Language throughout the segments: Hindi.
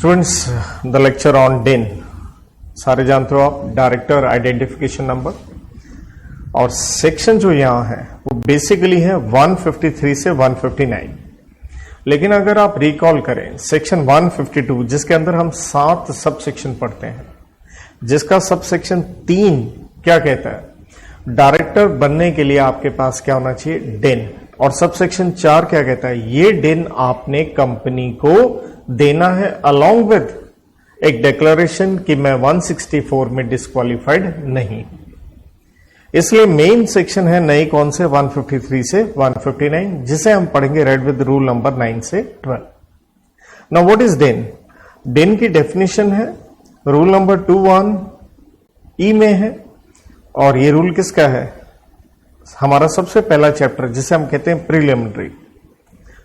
स्टूडेंट्स, द लेक्चर ऑन डिन सारे जानते हो आप, डायरेक्टर आइडेंटिफिकेशन नंबर। और सेक्शन जो यहां है वो बेसिकली है 153 से 159। लेकिन अगर आप रिकॉल करें सेक्शन 152 जिसके अंदर हम 7 सब सेक्शन पढ़ते हैं, जिसका सब सेक्शन 3 क्या कहता है, डायरेक्टर बनने के लिए आपके पास क्या होना चाहिए, डिन। और सब सेक्शन 4 क्या कहता है, ये डिन आपने कंपनी को देना है अलोंग विद एक डिक्लेरेशन कि मैं 164 में डिस्क्वालिफाइड नहीं। इसलिए मेन सेक्शन है नई कौन से, 153 से 159, जिसे हम पढ़ेंगे रेड विद रूल नंबर 9 से 12। नाउ व्हाट इज डिन? डिन की डेफिनेशन है रूल नंबर 21E में है। और ये रूल किसका है, हमारा सबसे पहला चैप्टर जिसे हम कहते हैं प्रीलिमिनरी,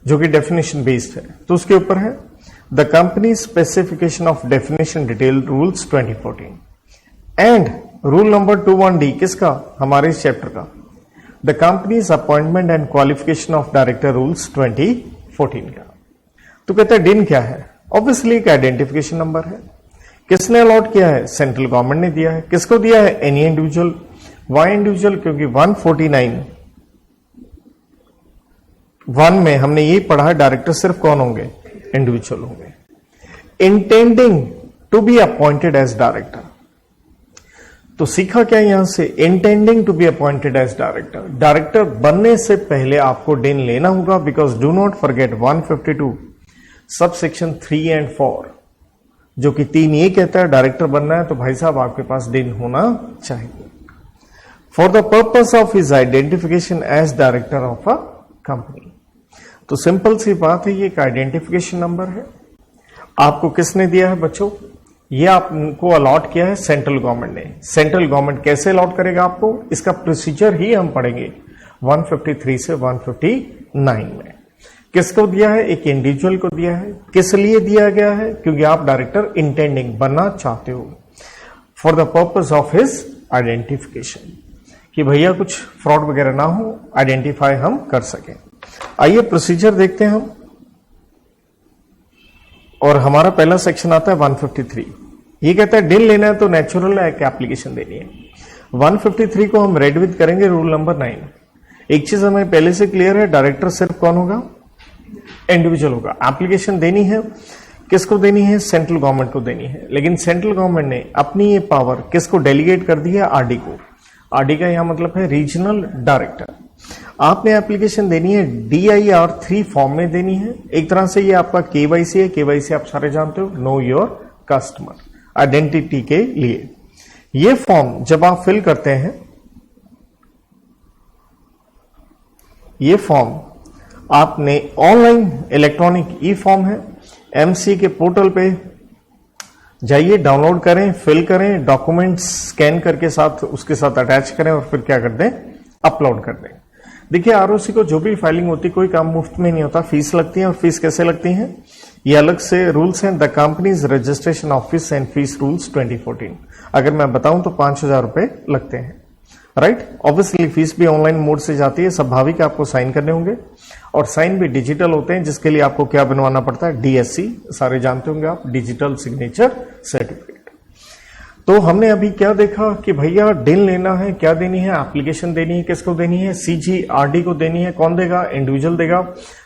जो कि डेफिनेशन बेस्ड है, तो उसके ऊपर है the company specification of definition detail rules 2014 and rule number 21D किसका, हमारे इस चैप्टर का, the companies appointment and qualification of director rules 2014 का। तो कहते हैं डिन क्या है, ऑब्वियसली एक आइडेंटिफिकेशन नंबर है। किसने अलॉट किया है, सेंट्रल गवर्नमेंट ने दिया है। किसको दिया है, एनी इंडिविजुअल। वाई इंडिविजुअल, क्योंकि 149(1) में हमने ये पढ़ा है डायरेक्टर सिर्फ कौन होंगे, इंडिविजुअल होंगे। Intending to be appointed as director, तो सीखा क्या यहां से, intending to be appointed as director. Director बनने से पहले आपको डिन लेना होगा, because do not forget 152 sub section 3 and 4, जो कि 3 ये कहता है डायरेक्टर बनना है तो भाई साहब आपके पास डिन होना चाहिए for the purpose of his identification as director of a company. तो सिंपल सी बात है, ये एक आइडेंटिफिकेशन नंबर है। आपको किसने दिया है बच्चों, ये आपको अलॉट किया है सेंट्रल गवर्नमेंट ने। सेंट्रल गवर्नमेंट कैसे अलॉट करेगा आपको, इसका प्रोसीजर ही हम पढ़ेंगे 153 से 159 में। किसको दिया है, एक इंडिविजुअल को दिया है। किस लिए दिया गया है, क्योंकि आप डायरेक्टर इंटेंडिंग बनना चाहते हो for the purpose of his identification, कि भैया कुछ फ्रॉड वगैरह ना हो, आइडेंटिफाई हम कर सकें। आइए प्रोसीजर देखते हैं हम। और हमारा पहला सेक्शन आता है 153। ये कहता है डिन लेना है तो नेचुरल है, एक एप्लीकेशन देनी है। 153 को हम रेड विद करेंगे रूल नंबर 9। एक चीज हमें पहले से क्लियर है, डायरेक्टर सिर्फ कौन होगा, इंडिविजुअल होगा। एप्लीकेशन देनी है, किसको देनी है, सेंट्रल गवर्नमेंट को देनी है। लेकिन सेंट्रल गवर्नमेंट ने अपनी ये पावर किसको डेलीगेट कर दी है, आरडी को। आरडी का यहां मतलब है रीजनल डायरेक्टर। आपने एप्लीकेशन देनी है DIR 3 फॉर्म में देनी है। एक तरह से ये आपका KYC है। KYC आप सारे जानते हो, नो योर कस्टमर, आइडेंटिटी के लिए। ये फॉर्म जब आप फिल करते हैं, ये फॉर्म आपने ऑनलाइन इलेक्ट्रॉनिक ई फॉर्म है, MC के पोर्टल पे जाइए, डाउनलोड करें, फिल करें, डॉक्यूमेंट स्कैन करके साथ उसके साथ अटैच करें और फिर क्या कर दें, अपलोड कर दें। देखिए ROC को जो भी फाइलिंग होती है, कोई काम मुफ्त में नहीं होता, फीस लगती है। और फीस कैसे लगती है, ये अलग से रूल्स हैं, the companies registration office and fees rules 2014। अगर मैं बताऊं तो 5000 रुपए लगते हैं, राइट। ऑब्वियसली फीस भी ऑनलाइन मोड से जाती है, स्वाभाविक आपको साइन करने होंगे और साइन भी डिजिटल होते हैं, जिसके लिए आपको क्या बनवाना पड़ता है, DSC, सारे जानते होंगे आप, डिजिटल सिग्नेचर सर्टिफिकेट। तो हमने अभी क्या देखा कि भैया डिन लेना है, क्या देनी है, एप्लीकेशन देनी है। किसको देनी है, CGRD को देनी है। कौन देगा, इंडिविजुअल देगा।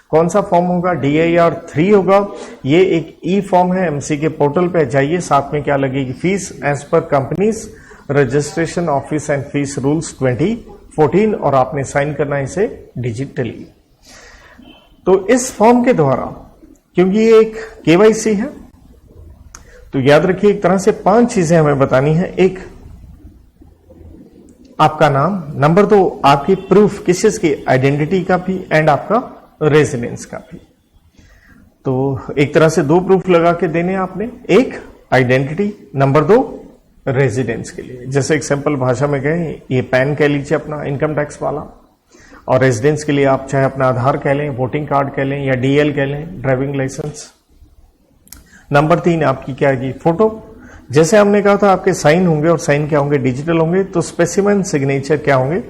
कौन सा फॉर्म होगा, DIR 3 होगा। ये एक ई फॉर्म है, MC के पोर्टल पे जाइए, साथ में क्या लगेगी, fees as per companies registration office and fees rules 2014, और आपने साइन करना है इसे डिजिटली। तो इस फॉर्म के द्वारा, क्योंकि ये एक KYC है, तो याद रखिए एक तरह से 5 चीजें हमें बतानी है। एक, आपका नाम। नंबर 2, आपकी प्रूफ, किस चीज की, आइडेंटिटी का भी एंड आपका रेजिडेंस का भी। तो एक तरह से 2 प्रूफ लगा के देने आपने, एक आइडेंटिटी, नंबर 2 रेजिडेंस के लिए। जैसे एक सिंपल भाषा में कहें, ये पैन कह लीजिए अपना इनकम टैक्स वाला, और रेजिडेंस के लिए आप चाहे अपना आधार कह लें, वोटिंग कार्ड कह लें, या DL कह लें, ड्राइविंग लाइसेंस। नंबर 3 आपकी क्या है, फोटो। जैसे हमने कहा था आपके साइन होंगे, और साइन क्या होंगे, डिजिटल होंगे, तो स्पेसिमेन सिग्नेचर क्या होंगे,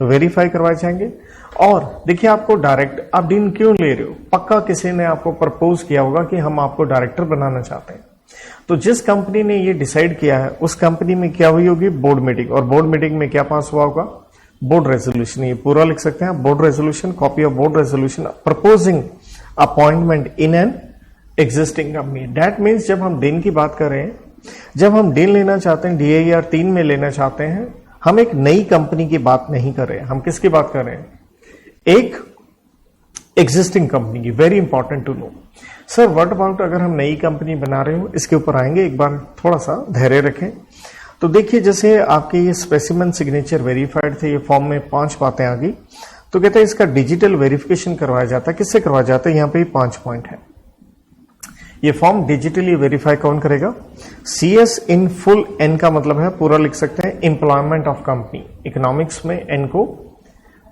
वेरीफाई करवाए जाएंगे। और देखिए आपको डायरेक्ट आप डीन क्यों ले रहे हो, पक्का किसी ने आपको प्रपोज किया होगा कि हम आपको डायरेक्टर बनाना चाहते हैं। तो जिस कंपनी ने ये डिसाइड किया है उस कंपनी में क्या हुई होगी, बोर्ड मीटिंग, और बोर्ड मीटिंग में क्या पास हुआ होगा, बोर्ड रेजोल्यूशन। ये पूरा लिख सकते हैं board resolution, copy of board resolution proposing appointment in an existing company. That means जब हम डीन की बात कर रहे हैं, जब हम डीन लेना चाहते हैं, DIR 3 में लेना चाहते हैं, हम एक नई कंपनी की बात नहीं कर रहे हैं, हम किसकी बात कर रहे हैं, एक एग्जिस्टिंग कंपनी की। Very important to know. Sir what about अगर हम नई कंपनी बना रहे हो, इसके ऊपर आएंगे, एक बार थोड़ा सा धैर्य रखें। तो देखिए जैसे आपके ये स्पेसिमेन सिग्नेचर वेरीफाइड थे, ये फॉर्म में 5 बातें आ गई, तो कहते हैं इसका डिजिटल वेरिफिकेशन करवाया जाता है। किससे करवाया जाता है, यहां पे 5 पॉइंट है। ये फॉर्म डिजिटली वेरीफाई कौन करेगा, CS इन फुल, N का मतलब है पूरा लिख सकते हैं एम्प्लॉयमेंट ऑफ कंपनी। इकोनॉमिक्स में N को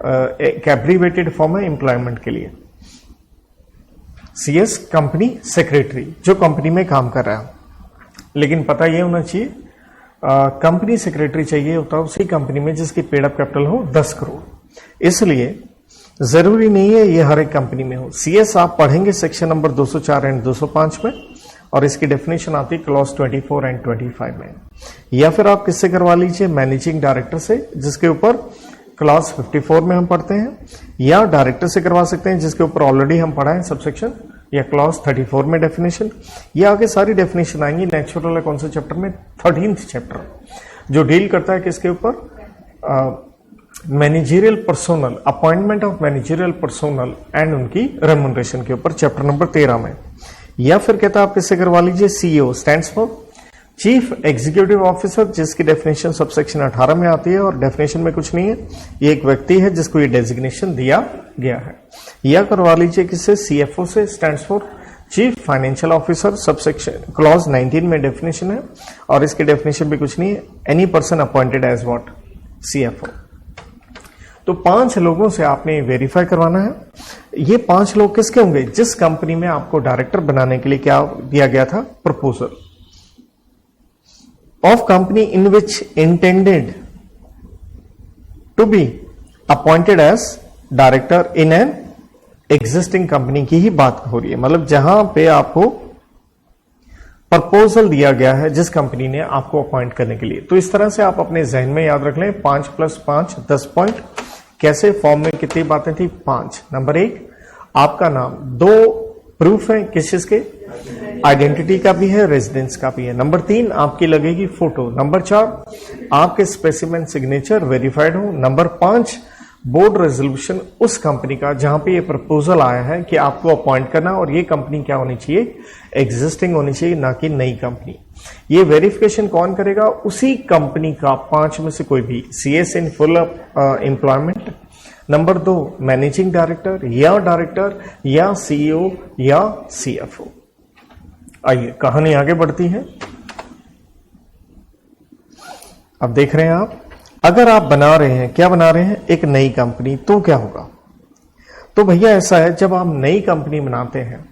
एक एब्रीवेटेड फॉर्म है एम्प्लॉयमेंट के लिए। CS कंपनी सेक्रेटरी, जो कंपनी में काम कर रहा है। लेकिन पता यह होना चाहिए कंपनी सेक्रेटरी चाहिए होता है उसी कंपनी में जिसकी पेड अप कैपिटल हो 10 करोड़। इसलिए जरूरी नहीं है ये हर एक कंपनी में हो। CS आप पढ़ेंगे सेक्शन नंबर 204 एंड 205 में, और इसकी डेफिनेशन आती है क्लॉज 24 एंड 25 में। या फिर आप किससे करवा लीजिए, मैनेजिंग डायरेक्टर से, जिसके ऊपर क्लॉज 54 में हम पढ़ते हैं, या डायरेक्टर से करवा सकते हैं जिसके ऊपर ऑलरेडी हम पढ़ा है सबसेक्शन, या क्लॉज 34 में डेफिनेशन। ये आगे सारी डेफिनेशन आएंगी। नेचुरल है कौन से चैप्टर में, 13th चैप्टर, जो डील करता है किसके ऊपर, managerial personnel, appointment of managerial personnel and उनकी रेम्युनरेशन के ऊपर, चैप्टर नंबर 13 में। या फिर कहता है आप किससे करवा लीजिए, CEO stands for chief executive officer, जिसकी डेफिनेशन सबसेक्शन 18 में आती है, और डेफिनेशन में कुछ नहीं है, ये एक व्यक्ति है जिसको ये डेजिग्नेशन दिया गया है। या करवा लीजिए किससे, CFO से, stands for chief financial officer, subsection clause 19 में डेफिनेशन है, और इसकी डेफिनेशन भी कुछ नहीं है, any person appointed as what, CFO। तो 5 लोगों से आपने वेरीफाई करवाना है। ये 5 लोग किसके होंगे, जिस कंपनी में आपको डायरेक्टर बनाने के लिए क्या दिया गया था, proposal of company in which intended to be appointed as director in an existing company की ही बात हो रही है। मतलब जहां पे आपको प्रपोजल दिया गया है जिस कंपनी ने आपको अपॉइंट करने के लिए। तो इस तरह से आप अपने जहन में याद रख लें, 5 + 5 10 पॉइंट। कैसे, फॉर्म में कितनी बातें थी, 5। नंबर 1 आपका नाम, 2 प्रूफ है किस चीज के, आइडेंटिटी का भी है, रेजिडेंस का भी है। नंबर 3 आपकी लगेगी फोटो। नंबर 4 आपके स्पेसिमेन सिग्नेचर वेरीफाइड हो। नंबर 5 बोर्ड रेजोल्यूशन उस कंपनी का जहां पे ये प्रपोजल आया है कि आपको अपॉइंट करना, और ये कंपनी क्या होनी चाहिए, एग्जिस्टिंग होनी चाहिए, ना कि नई कंपनी। ये वेरिफिकेशन कौन करेगा, उसी कंपनी का 5 में से कोई भी, CS in full employment. Number 2 managing director या डायरेक्टर या CEO या CFO। आइए कहानी आगे बढ़ती है। अब देख रहे हैं आप, अगर आप बना रहे हैं, क्या बना रहे हैं, एक नई कंपनी, तो क्या होगा। तो भैया ऐसा है, जब आप नई कंपनी बनाते हैं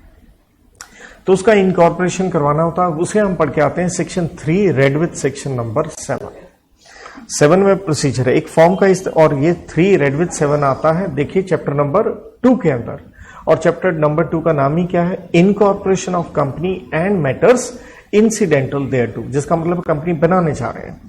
तो उसका इनकॉर्पोरेशन करवाना होता है। उसे हम पढ़ के आते हैं section 3 red with section number 7 में प्रोसीजर है एक फॉर्म का, और ये 3 रेड विथ 7 आता है, देखिए चैप्टर नंबर 2 के अंदर। और चैप्टर नंबर 2 का नाम ही क्या है, incorporation of company and matters incidental thereto, जिसका मतलब कंपनी बनाने जा रहे हैं।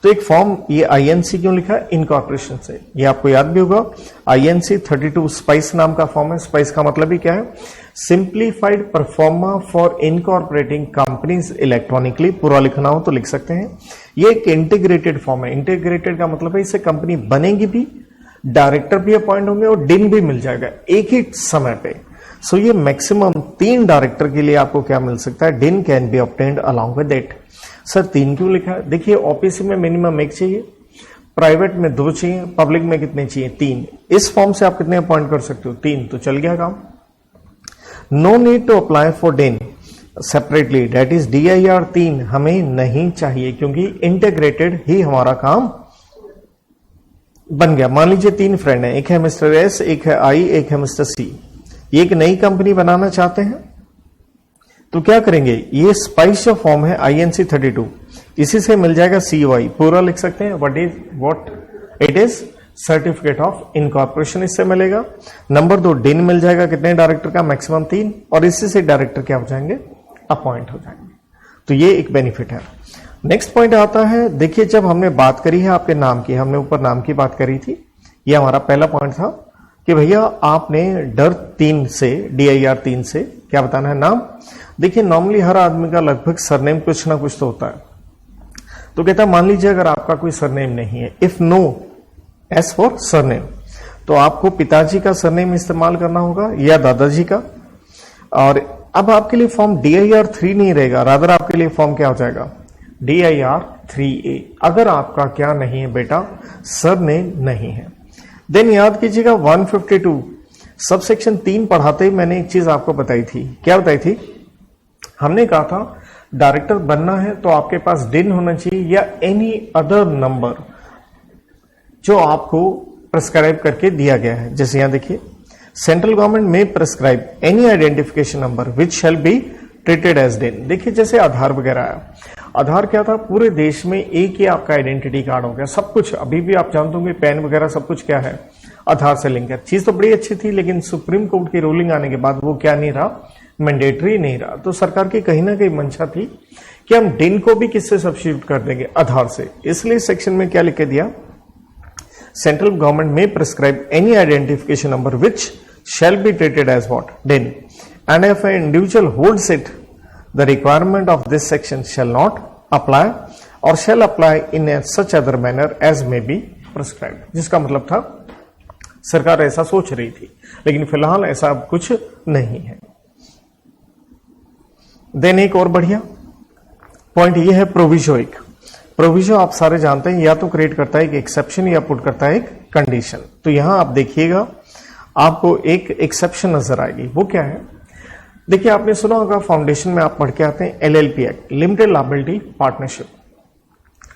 तो एक फॉर्म, ये INC क्यों लिखा है, इनकॉर्पोरेशन से, ये आपको याद भी होगा। INC 32 स्पाइस नाम का फॉर्म है। स्पाइस का मतलब ही क्या है, simplified pro forma for incorporating companies electronically. पूरा लिखना हो तो लिख सकते हैं। ये एक इंटीग्रेटेड फॉर्म है। इंटीग्रेटेड का मतलब है इससे कंपनी बनेगी भी, डायरेक्टर भी अपॉइंट होंगे और डिन भी मिल जाएगा एक ही समय पे। सो ये मैक्सिमम 3 डायरेक्टर के लिए आपको क्या मिल सकता है, डिन can be obtained along with it. Sir 3 क्यों लिखा है, देखिए OPC में मिनिमम 1 चाहिए, प्राइवेट में 2 चाहिए, पब्लिक में कितने चाहिए, 3। इस फॉर्म से आप कितने अपॉइंट कर सकते हो, 3, तो चल गया काम। No need to apply for DIN separately, that is DIR 3 हमें नहीं चाहिए, क्योंकि इंटीग्रेटेड ही हमारा काम बन गया। मान लीजिए 3 फ्रेंड हैं, एक है मिस्टर S, एक है I, एक है मिस्टर C। ये एक नई कंपनी बनाना चाहते हैं, तो क्या करेंगे, ये स्पाइस जो फॉर्म है INC 32, इसी से मिल जाएगा COI। पूरा लिख सकते हैं, what it is, certificate of incorporation इससे मिलेगा। नंबर 2 डिन मिल जाएगा, कितने डायरेक्टर का, मैक्सिमम 3, और इसी से डायरेक्टर क्या हो जाएंगे, अपॉइंट हो जाएंगे। तो ये एक बेनिफिट है। नेक्स्ट पॉइंट आता है, देखिए जब हमने बात करी है आपके नाम की, हमने ऊपर नाम की बात करी थी, ये हमारा पहला पॉइंट था कि भैया आपने डर 3 से DIR 3 से क्या बताना है, नाम। देखिए नॉर्मली हर आदमी का लगभग सरनेम कुछ ना कुछ तो होता है। तो कहता है मान लीजिए अगर आपका कोई सरनेम नहीं है, if no S for surname, तो आपको पिताजी का सरनेम इस्तेमाल करना होगा या दादाजी का। और अब आपके लिए फॉर्म DIR 3 नहीं रहेगा, रादर आपके लिए फॉर्म क्या हो जाएगा, DIR 3A, अगर आपका क्या नहीं है बेटा, सरनेम नहीं है। देन याद कीजिएगा 152 सब सेक्शन 3 पढ़ाते ही मैंने एक चीज आपको बताई थी, क्या बताई थी, हमने कहा था डायरेक्टर बनना है तो आपके पास डिन होना चाहिए या एनी अदर नंबर जो आपको प्रिस्क्राइब करके दिया गया है। जैसे यहां देखिए, सेंट्रल गवर्नमेंट में prescribe any identification number which shall be treated as DIN. देखिए जैसे आधार वगैरह है, आधार क्या था, पूरे देश में एक ही आपका आइडेंटिटी कार्ड हो गया, सब कुछ अभी भी आप जानते होंगे, पैन वगैरह सब कुछ क्या है, आधार से लिंक है। चीज तो बड़ी अच्छी थी, लेकिन सुप्रीम कोर्ट की रूलिंग आने के बाद वो क्या नहीं रहा, मैंडेटरी नहीं रहा। तो सरकार की कहीं ना कहीं मंशा थी कि हम डिन को भी किससे सब्स्टिट्यूट कर देंगे, आधार से। इसलिए सेक्शन में क्या लिख के दिया, सेंट्रल गवर्नमेंट में prescribe any identification number which shall be treated as what, DIN, and if an individual holds it, the requirement of this section shall not apply or shall apply in a such other manner as may be prescribed। जिसका मतलब था सरकार ऐसा सोच रही थी, लेकिन फिलहाल ऐसा कुछ नहीं है। देन एक और बढ़िया पॉइंट ये है प्रोविजो। एक प्रोविजो आप सारे जानते हैं, या तो क्रिएट करता है एक एक्सेप्शन या पुट करता है एक कंडीशन। तो यहां आप देखिएगा आपको एक एक्सेप्शन नजर आएगी, वो क्या है, देखिए आपने सुना होगा फाउंडेशन में आप पढ़ के आते हैं LLP act, limited liability partnership,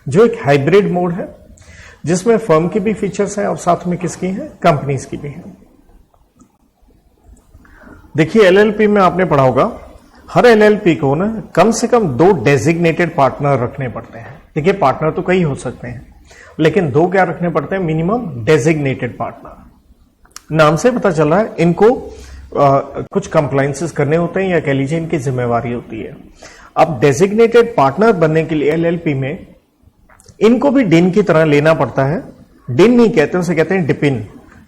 जो एक हाइब्रिड मोड है जिसमें फर्म की भी फीचर्स हैं और साथ में किसकी हैं, कंपनीज की भी हैं। देखिए LLP में आपने पढ़ा होगा, हर LLP को ना कम से कम 2 डेजिग्नेटेड पार्टनर रखने पड़ते हैं। देखिए पार्टनर तो कई हो सकते हैं, लेकिन 2 क्या रखने पड़ते हैं, मिनिमम डेजिग्नेटेड पार्टनर। नाम से पता चल रहा है इनको कुछ कंप्लायंसेस करने होते हैं, या कह लीजिए इनकी जिम्मेवारी होती है। अब डेजिग्नेटेड पार्टनर बनने के लिए LLP में इनको भी डिन की तरह लेना पड़ता है। डिन नहीं कहते, उसे कहते हैं डिपिन।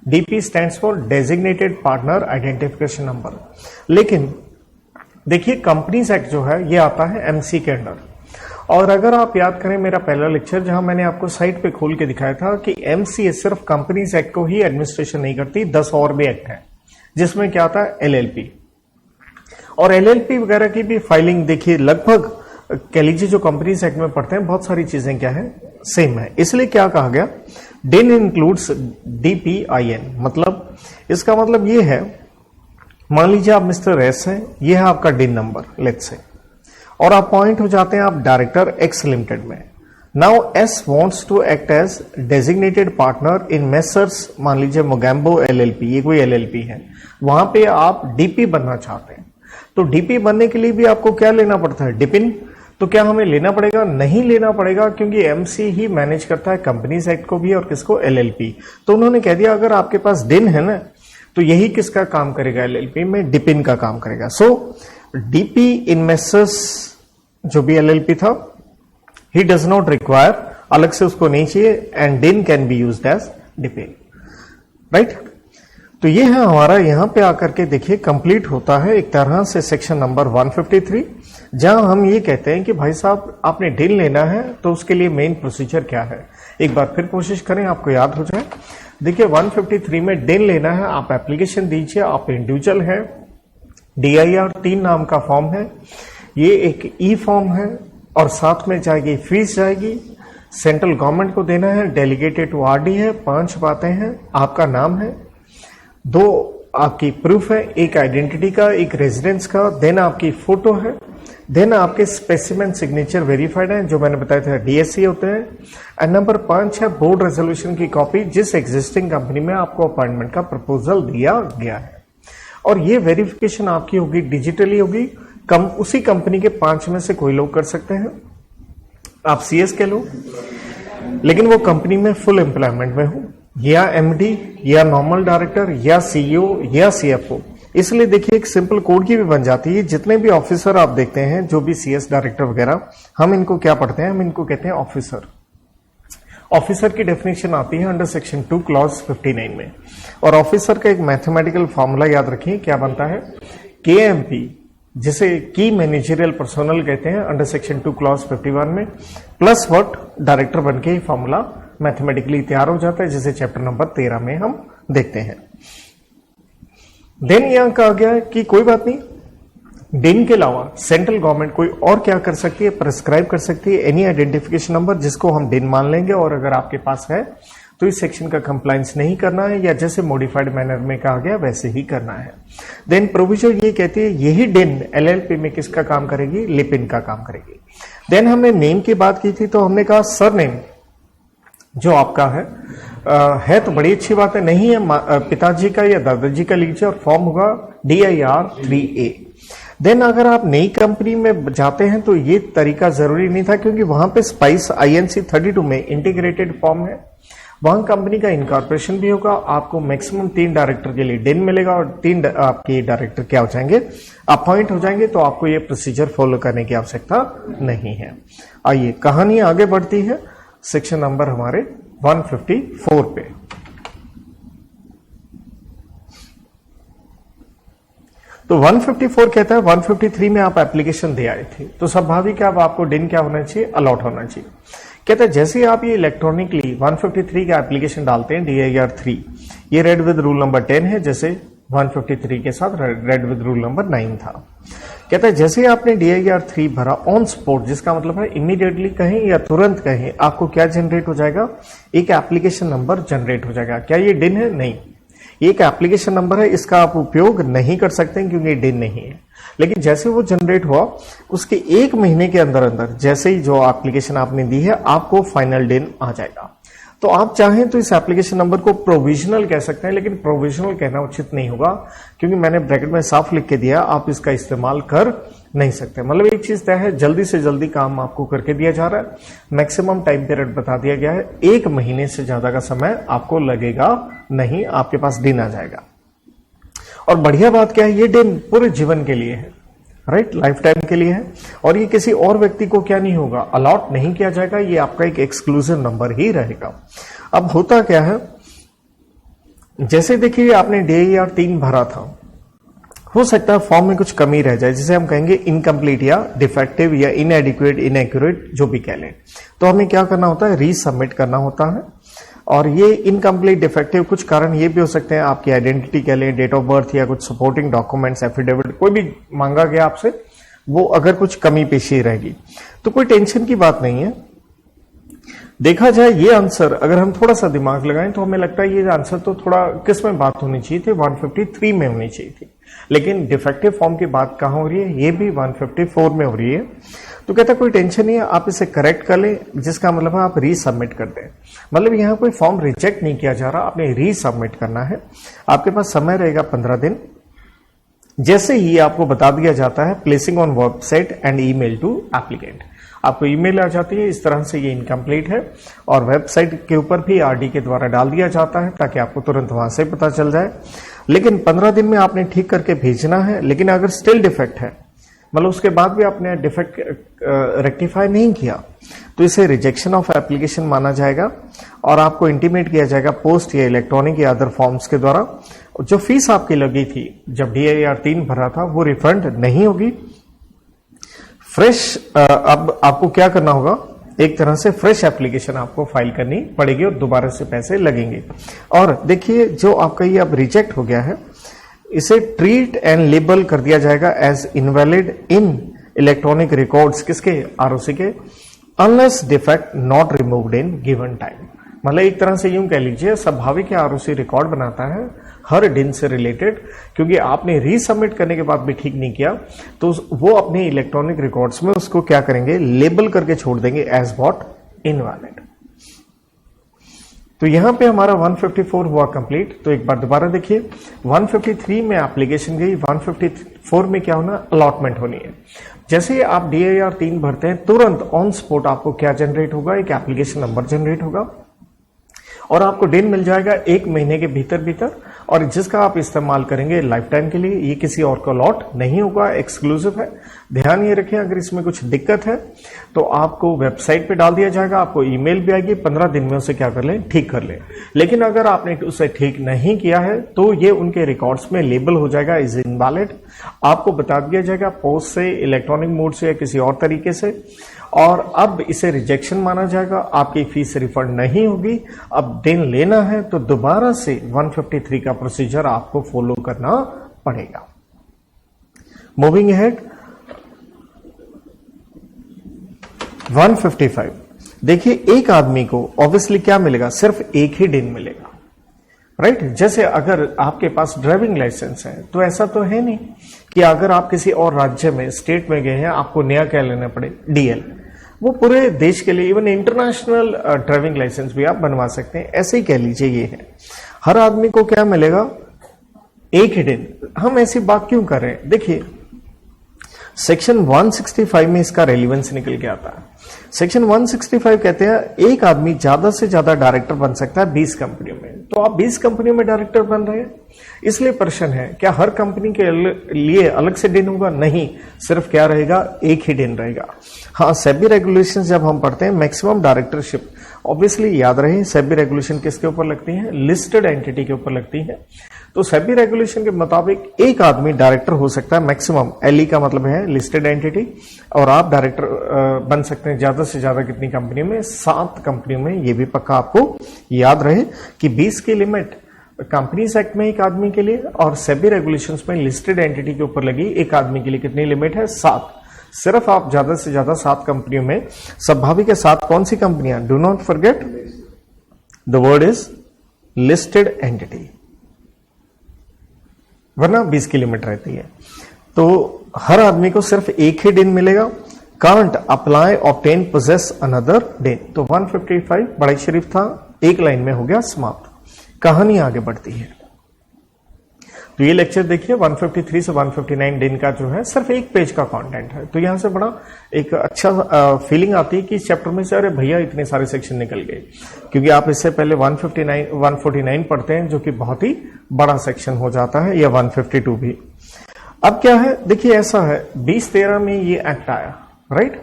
DP stands for designated partner identification number. लेकिन देखिए कंपनीज एक्ट जो है ये आता है MC के अंडर। और अगर आप याद करें मेरा पहला लेक्चर, जहां मैंने आपको साइट पे खोल के दिखाया था कि MC सिर्फ कंपनीज एक्ट को ही एडमिनिस्ट्रेशन नहीं करती, 10 और भी एक्ट है जिसमें क्या आता है LLP। और LLP वगैरह की भी फाइलिंग देखिए लगभग कह लीजिए जो कंपनीज एक्ट में पढ़ते हैं बहुत सारी चीजें क्या है, सेम है। इसलिए क्या कहा गया, डिन इंक्लूड्स DPIN। मतलब इसका मतलब ये है, मान लीजिए आप मिस्टर एस हैं, ये है आपका डिन नंबर लेट्स से, और आप अपॉइंट हो जाते हैं आप डायरेक्टर X लिमिटेड में। Now S wants to act as designated partner in Messrs मान लीजिए मोगैम्बो LLP, ये कोई LLP है, वहां पे आप DP बनना चाहते हैं। तो DP बनने के लिए भी आपको क्या लेना पड़ता है, डिपिन। तो क्या हमें लेना पड़ेगा, नहीं लेना पड़ेगा, क्योंकि MC ही मैनेज करता है कंपनीज एक्ट को भी और किसको, LLP। तो उन्होंने कह दिया अगर आपके पास डिन है ना, तो यही किसका काम करेगा, LLP में डिपिन का काम करेगा। सो DP इन मेसर्स जो भी LLP था, he does not require, अलग से उसको नहीं चाहिए, and din can be used as डिपिन, right. तो ये है हमारा यहां पे आकर के देखिए कंप्लीट होता है एक तरह से सेक्शन नंबर 153, जहां हम ये कहते हैं कि भाई साहब आपने डिन लेना है तो उसके लिए मेन प्रोसीजर क्या है। एक बार फिर कोशिश करें आपको याद हो जाए। देखिए 153 में डिन लेना है, आप एप्लीकेशन दीजिए, आप इंडिविजुअल है, DIR 3 नाम का फॉर्म है, ये एक ई फॉर्म है और साथ में जाएगी फीस जाएगी, सेंट्रल गवर्नमेंट को देना है, डेलीगेटेड टू RD है, 5 बातें हैं, आपका नाम है, 2 आपकी प्रूफ है, एक आइडेंटिटी का, एक रेजिडेंस का, देन आपकी फोटो है, देन आपके स्पेसिमेन सिग्नेचर वेरीफाइड है, जो मैंने बताया था DSC होते हैं, एंड नंबर 5 है बोर्ड रेजोल्यूशन की कॉपी जिस एग्जिस्टिंग कंपनी में आपको अपॉइंटमेंट का प्रपोजल दिया गया है। और ये वेरिफिकेशन आपकी होगी डिजिटली होगी, उसी कंपनी के 5 में से कोई लोग कर सकते हैं, आप CS के लोग, लेकिन वो कंपनी में फुल एम्प्लॉयमेंट में हो, या एमडी या नॉर्मल डायरेक्टर या सीईओ या सीएफओ। इसलिए देखिए एक सिंपल कोड की भी बन जाती है। जितने भी ऑफिसर आप देखते हैं, जो भी सीएस डायरेक्टर वगैरह, हम इनको क्या पढ़ते हैं? हम इनको कहते हैं ऑफिसर। ऑफिसर की डेफिनेशन आती है अंडर सेक्शन 2 क्लॉज 59 में। और ऑफिसर का एक मैथमेटिकल फॉर्मूला याद रखिए, क्या बनता है? KMP, जिसे की मैनेजरियल पर्सोनल कहते हैं अंडर सेक्शन 2 क्लॉज 51 में, प्लस व्हाट, डायरेक्टर बन के ही फॉर्मूला मैथमेटिकली तैयार हो जाता है, जिसे चैप्टर नंबर 13 में हम देखते हैं। देन यहां कहा गया है कि कोई बात नहीं, डिन के अलावा सेंट्रल गवर्नमेंट कोई और क्या कर सकती है? प्रिस्क्राइब कर सकती है एनी आइडेंटिफिकेशन नंबर, जिसको हम डिन मान लेंगे। और अगर आपके पास है तो इस सेक्शन का कंप्लायंस नहीं करना है, या जैसे मॉडिफाइड मैनर में कहा गया वैसे ही करना है। देन प्रोविजन ये कहती है यही डिन एलएलपी में किसका काम करेगी? लिपिन का काम करेगी। देन हमने नेम की बात की थी, तो हमने कहा सरनेम जो आपका है तो बड़ी अच्छी बात है, नहीं है पिताजी का या दादाजी का लीजिए, और फॉर्म होगा DIR 3A। देन अगर आप नई कंपनी में जाते हैं तो ये तरीका जरूरी नहीं था, क्योंकि वहां पे स्पाइस INC 32 में इंटीग्रेटेड फॉर्म है, वहां कंपनी का इनकॉर्पोरेशन भी होगा। आपको मैक्सिमम 3 डायरेक्टर के लिए डिन मिलेगा, और 3 आपके डायरेक्टर क्या हो जाएंगे? अपॉइंट हो जाएंगे। तो आपको ये प्रोसीजर फॉलो करने की आवश्यकता नहीं है। आइए कहानी आगे बढ़ती है, सेक्शन नंबर हमारे 154 पे। तो 154 कहता है 153 में आप एप्लीकेशन दे आए थे, तो स्वाभाविक है अब आपको डिन क्या होना चाहिए? अलॉट होना चाहिए। कहता है जैसे आप ये इलेक्ट्रॉनिकली 153 का एप्लीकेशन डालते हैं DIR 3, ये रेड विद रूल नंबर 10 है, जैसे 153 के साथ रेड विद रूल नंबर 9 था। कहता है जैसे आपने DIR 3 भरा ऑन स्पॉट, जिसका मतलब है इमीडिएटली कहें या तुरंत कहें, आपको क्या जनरेट हो जाएगा? एक एप्लीकेशन नंबर जनरेट हो जाएगा। क्या ये डिन है? नहीं, एक एप्लीकेशन नंबर है, इसका आप उपयोग नहीं कर सकते हैं क्योंकि डिन नहीं है। लेकिन जैसे वो जनरेट हुआ, उसके 1 महीने के अंदर अंदर जैसे ही जो एप्लीकेशन आपने दी है, आपको फाइनल डिन आ जाएगा। तो आप चाहें तो इस एप्लीकेशन नंबर को प्रोविजनल कह सकते हैं, लेकिन प्रोविजनल कहना उचित नहीं होगा, क्योंकि मैंने ब्रैकेट में साफ लिख के दिया, आप इसका इस्तेमाल कर नहीं सकते। मतलब एक चीज तय है, जल्दी से जल्दी काम आपको करके दिया जा रहा है, मैक्सिमम टाइम पीरियड बता दिया गया है, 1 महीने से ज्यादा का समय आपको लगेगा नहीं, आपके पास डिन आ जाएगा। और बढ़िया बात क्या है, ये डिन पूरे जीवन के लिए है, राइट, लाइफ टाइम के लिए है, और ये किसी और व्यक्ति को क्या नहीं होगा? अलॉट नहीं किया जाएगा, ये आपका एक एक्सक्लूसिव नंबर ही रहेगा। अब होता क्या है, जैसे देखिए आपने DIR 3 भरा था, हो सकता है फॉर्म में कुछ कमी रह जाए, जिसे हम कहेंगे इनकम्प्लीट या डिफेक्टिव या इनएडिक्वेट, इनएक्यूरेट, जो भी कह लें। तो हमें क्या करना होता है? रीसबमिट करना होता है। और ये इनकम्प्लीट, डिफेक्टिव, कुछ कारण ये भी हो सकते हैं, आपकी आइडेंटिटी कह लें, डेट ऑफ बर्थ, या कुछ सपोर्टिंग डॉक्यूमेंट्स, एफिडेविट, कोई भी मांगा गया आपसे, वो अगर कुछ कमी पेशी रहेगी तो कोई टेंशन की बात नहीं है। देखा जाए ये आंसर, अगर हम थोड़ा सा दिमाग लगाएं तो हमें लगता है ये आंसर तो थोड़ा किस में बात होनी चाहिए थी? 153 में होनी चाहिए थी। लेकिन डिफेक्टिव फॉर्म की बात कहां हो रही है? ये भी 154 में हो रही है। तो कहता कोई टेंशन नहीं है, आप इसे करेक्ट कर लें, जिसका मतलब है आप रीसबमिट कर दें। मतलब यहां कोई फॉर्म रिजेक्ट नहीं किया जा रहा, आपने रीसबमिट करना है। आपके पास समय रहेगा 15 दिन। जैसे ही आपको बता दिया जाता है placing on website and email to applicant, आपको ईमेल आ जाती है इस तरह से ये इनकम्प्लीट है, और वेबसाइट के ऊपर भी RD के द्वारा डाल दिया जाता है ताकि आपको तुरंत वहां से पता चल जाए। लेकिन 15 दिन में आपने ठीक करके भेजना है। लेकिन अगर स्टिल डिफेक्ट है, मतलब उसके बाद भी आपने डिफेक्ट रेक्टिफाई नहीं किया, तो इसे रिजेक्शन ऑफ एप्लीकेशन माना जाएगा, और आपको इंटीमेट किया जाएगा पोस्ट या इलेक्ट्रॉनिक या अदर फॉर्म्स के द्वारा। जो फीस आपकी लगी थी जब DIR 3 भरा था, वो रिफंड नहीं होगी। फ्रेश अब आपको क्या करना होगा? एक तरह से फ्रेश एप्लीकेशन आपको फाइल करनी पड़ेगी और दोबारा से पैसे लगेंगे। और देखिए जो आपका ये अब रिजेक्ट हो गया है, इसे ट्रीट एंड लेबल कर दिया जाएगा as invalid in electronic records, किसके? ROC के, unless defect not removed in given time. मतलब एक तरह से यूं कह लीजिए, स्वाभाविक है ROC रिकॉर्ड बनाता है हर दिन से रिलेटेड, क्योंकि आपने रीसबमिट करने के बाद भी ठीक नहीं किया, तो वो अपने इलेक्ट्रॉनिक रिकॉर्ड्स में उसको क्या करेंगे? लेबल करके छोड़ देंगे एज व्हाट? इनवैलिड। तो यहां पे हमारा 154 हुआ कंप्लीट। तो एक बार दोबारा देखिए, 153 में एप्लीकेशन गई, 154 में क्या होना? अलॉटमेंट होनी है। जैसे ही आप DIR 3 भरते हैं, तुरंत ऑन स्पॉट आपको क्या जनरेट होगा? एक एप्लीकेशन नंबर जनरेट होगा, और आपको दिन मिल जाएगा 1 महीने के भीतर भीतर, और जिसका आप इस्तेमाल करेंगे लाइफ टाइम के लिए। ये किसी और को लॉट नहीं होगा, एक्सक्लूसिव है। ध्यान ये रखें, अगर इसमें कुछ दिक्कत है तो आपको वेबसाइट पे डाल दिया जाएगा, आपको ईमेल भी आएगी, 15 दिन में उसे क्या कर लें, ठीक कर लें। लेकिन अगर आपने उसे ठीक नहीं किया है तो ये उनके रिकॉर्ड्स में लेबल हो जाएगा इज इनवैलिड। आपको बता दिया जाएगा पोस्ट से, इलेक्ट्रॉनिक मोड से या किसी और तरीके से, और अब इसे रिजेक्शन माना जाएगा, आपकी फीस रिफंड नहीं होगी। अब दिन लेना है तो दोबारा से 153 का प्रोसीजर आपको फॉलो करना पड़ेगा। Moving ahead, 155। देखिए, एक आदमी को ऑब्वियसली क्या मिलेगा, सिर्फ एक ही दिन मिलेगा, राइट। जैसे अगर आपके पास ड्राइविंग लाइसेंस है तो ऐसा तो है नहीं कि अगर आप किसी और राज्य में, स्टेट में गए हैं, आपको नया क्या लेना पड़े, डीएल। वो पूरे देश के लिए, इवन इंटरनेशनल ड्राइविंग लाइसेंस भी आप बनवा सकते हैं। ऐसे ही कह लीजिए ये है, हर आदमी को क्या मिलेगा, एक ही दिन। हम ऐसी बात क्यों कर रहे हैं, देखिए सेक्शन 165 में इसका रेलिवेंस निकल के आता है। सेक्शन 165 कहते हैं एक आदमी ज्यादा से ज्यादा डायरेक्टर बन सकता है 20 कंपनियों में। तो आप 20 कंपनियों में डायरेक्टर बन रहे हैं, इसलिए प्रश्न है क्या हर कंपनी के लिए अलग से दिन होगा, नहीं, सिर्फ क्या रहेगा, एक ही दिन रहेगा। हाँ, सेबी रेगुलेशन जब हम पढ़ते हैं, मैक्सिमम डायरेक्टरशिप, ऑब्वियसली याद रहे सेबी रेगुलेशन किसके ऊपर लगती है, लिस्टेड एंटिटी के ऊपर लगती है। तो सेबी रेगुलेशन के मुताबिक एक आदमी डायरेक्टर हो सकता है मैक्सिमम, एलई का मतलब है लिस्टेड एंटिटी, और आप डायरेक्टर बन सकते हैं ज्यादा से ज्यादा कितनी कंपनियों में, 7 कंपनियों में। ये भी पक्का आपको याद रहे कि 20 की लिमिट कंपनीज एक्ट में एक आदमी के लिए, और सेबी रेगुलेशंस में लिस्टेड एंटिटी के ऊपर लगी एक आदमी के लिए कितनी लिमिट है, 7। सिर्फ आप ज्यादा से ज्यादा 7 कंपनियों में, स्वाभाविक है 7 कौन सी कंपनियां, do not forget the word is listed entity, वरना 20 की लिमिट रहती है। तो हर आदमी को सिर्फ एक ही दिन मिलेगा। Can't apply obtain possess another day. तो 155 बड़ा शरीफ था, एक लाइन में हो गया समाप्त। कहानी आगे बढ़ती है। तो ये लेक्चर देखिए 153 से 159 दिन का जो है सिर्फ एक पेज का कंटेंट है। तो यहां से बड़ा एक अच्छा फीलिंग आती है कि इस चैप्टर में से अरे भैया इतने सारे सेक्शन निकल गए, क्योंकि आप इससे पहले 149 पढ़ते हैं जो कि बहुत ही बड़ा सेक्शन हो जाता है, या 152 भी। अब क्या है, देखिए ऐसा है 2013 में ये एक्ट आया, राइट।